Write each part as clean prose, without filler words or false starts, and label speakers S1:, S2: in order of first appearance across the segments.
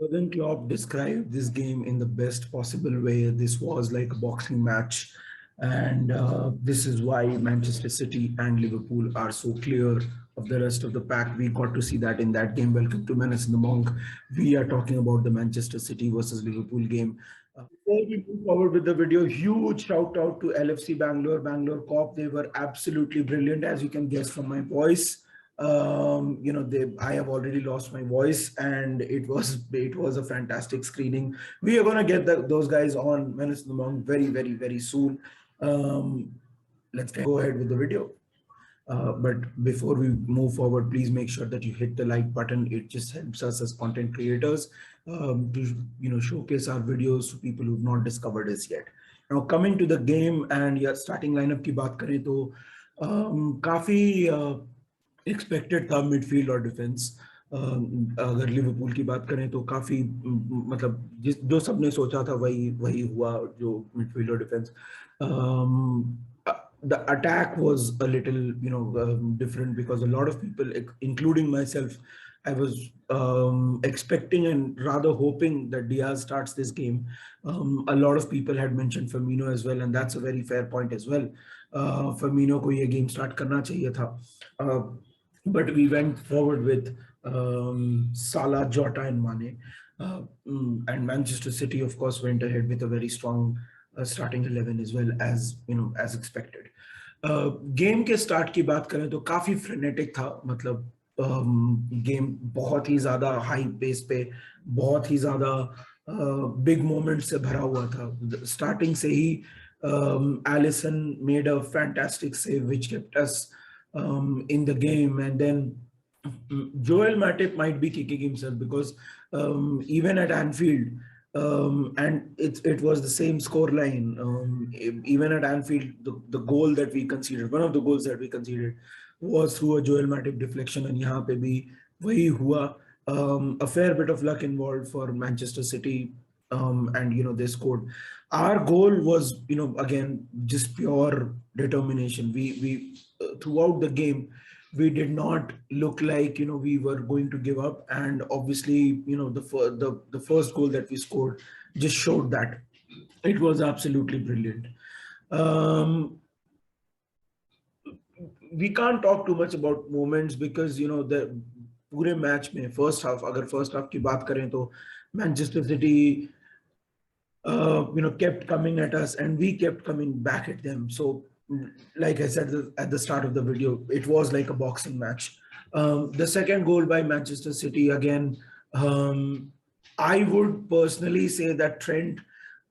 S1: Jurgen Klopp described this game in the best possible way. This was like a boxing match, and this is why Manchester City and Liverpool are so clear of the rest of the pack. We got to see that in that game. Welcome to Menace the Monk. We are talking about the Manchester City versus Liverpool game. Before we move forward with the video, huge shout out to LFC Bangalore, Bangalore Cop. They were absolutely brilliant, as you can guess from my voice. I have already lost my voice, and it was a fantastic screening. We are gonna get those guys on Menace the Monk very soon. Um, let's go ahead with the video. But before we move forward, please make sure that you hit the like button. It just helps us as content creators to showcase our videos to people who've not discovered us yet. Now coming to the game and yeah, starting lineup की बात करें तो काफी expected था midfield और defence. अगर Liverpool की बात करें तो काफी मतलब जिस जो सबने सोचा था वही वही हुआ जो मिडफील्ड और defence. The attack was a little different because a lot of people including myself, I was expecting and rather hoping that Diaz starts this game. A lot of people had mentioned Firmino as well, and that's a very fair point as well. Firmino को ये game start करना चाहिए था, but we went forward with Salah, Jota, and Mane. And Manchester City, of course, went ahead with a very strong starting 11 as well, as expected. Game के start की बात करें तो काफी फ्रेनेटिक था। मतलब गेम बहुत ही ज्यादा हाई पेस पे, बहुत ही ज्यादा बिग मोमेंट से भरा हुआ था। स्टार्टिंग से ही Alisson made a fantastic save which kept us in the game, and then Joel Matip might be kicking himself because even at Anfield, and it was the same score line. Even at Anfield, the goal that we conceded, one of the goals that we conceded, was through a Joel Matip deflection, and यहाँ पे भी वही हुआ. A fair bit of luck involved for Manchester City, and they scored. Our goal was, again, just pure determination. We throughout the game, we did not look like we were going to give up, and obviously the first goal that we scored just showed that. It was absolutely brilliant. We can't talk too much about moments because the पूरे match में first half, अगर first half की बात करें तो Manchester city kept coming at us and we kept coming back at them. So like I said at the start of the video, it was like a boxing match. The second goal by Manchester City, again, I would personally say that Trent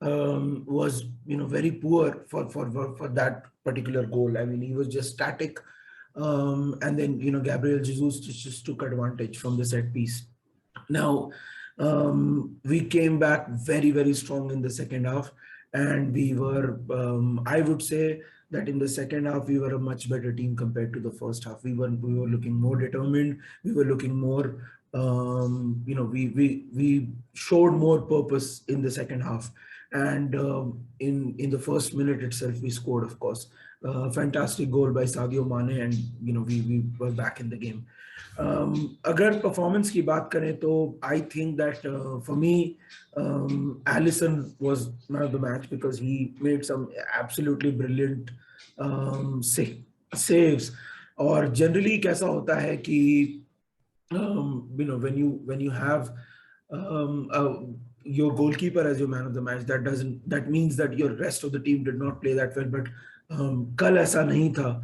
S1: was very poor for that particular goal. I mean, he was just static, and then Gabriel Jesus just took advantage from the set piece. Now, we came back very strong in the second half, and we were, I would say that in the second half, we were a much better team compared to the first half. We were looking more determined. We were looking more, we showed more purpose in the second half. And in the first minute itself, we scored, of course. Fantastic goal by Sadio Mane, and we were back in the game. अगर performance की बात करें तो I think that for me Alisson was man of the match because he made some absolutely brilliant saves. और generally कैसा होता है कि when you have your goalkeeper as your man of the match, that means that your rest of the team did not play that well. But कल ऐसा नहीं था.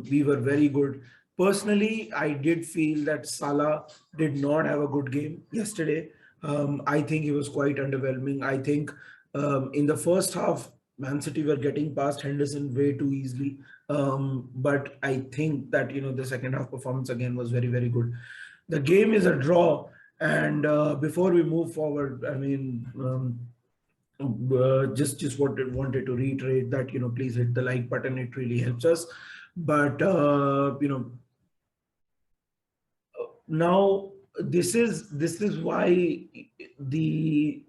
S1: We were very good. Personally, I did feel that Salah did not have a good game yesterday. I think he was quite underwhelming. I think in the first half, Man City were getting past Henderson way too easily. But I think that the second half performance again was very good. The game is a draw, and before we move forward, I mean, just wanted to reiterate that please hit the like button. It really helps us. But now this is why the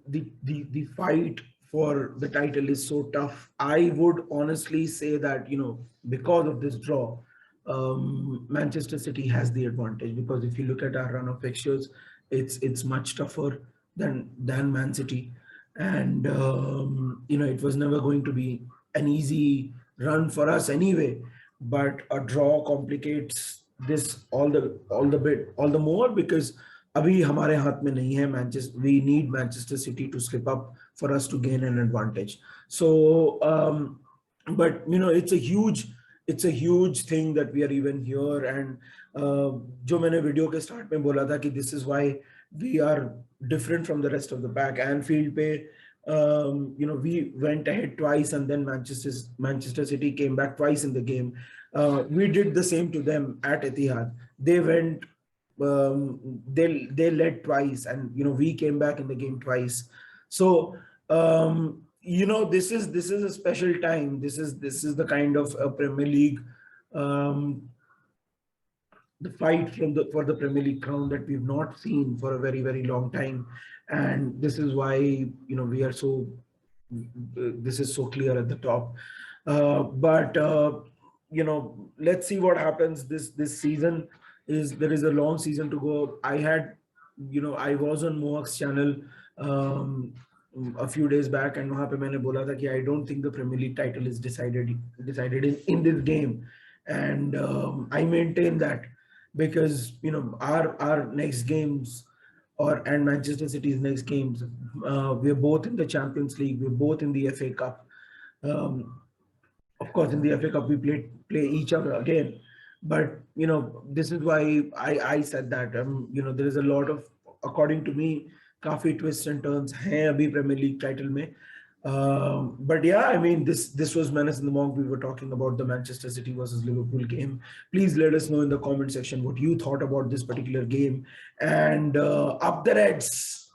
S1: fight for the title is so tough. I would honestly say that because of this draw, Manchester City has the advantage, because if you look at our run of fixtures, it's much tougher than Man City, and it was never going to be an easy run for us anyway. But a draw complicates this all the more because अभी हमारे हाथ में नहीं है Manchester. We need Manchester City to slip up for us to gain an advantage. So, but it's a huge thing that we are even here. And जो मैंने video के start में बोला था कि this is why we are different from the rest of the pack. Anfield पे we went ahead twice, and then Manchester City came back twice in the game. We did the same to them at Etihad. They went, they led twice, and we came back in the game twice. So this is a special time. This is the kind of a Premier League, the fight for the Premier League crown that we've not seen for a very, very long time. And this is why we are so, this is so clear at the top. But let's see what happens this season. There is a long season to go. I was on Mohawk's channel a few days back, and वहाँ पे मैंने बोला था कि I don't think the Premier League title is decided in this game. And I maintain that, because our next games, and Manchester City's next games, we're both in the Champions League, we're both in the FA Cup. Of course, in the FA Cup we play each other again, but this is why I said that there is a lot of, according to me, काफी twists and turns हैं अभी Premier League title में. But yeah, I mean, this was Menace the Monk. We were talking about the Manchester City versus Liverpool game. Please let us know in the comment section what you thought about this particular game, and up the Reds.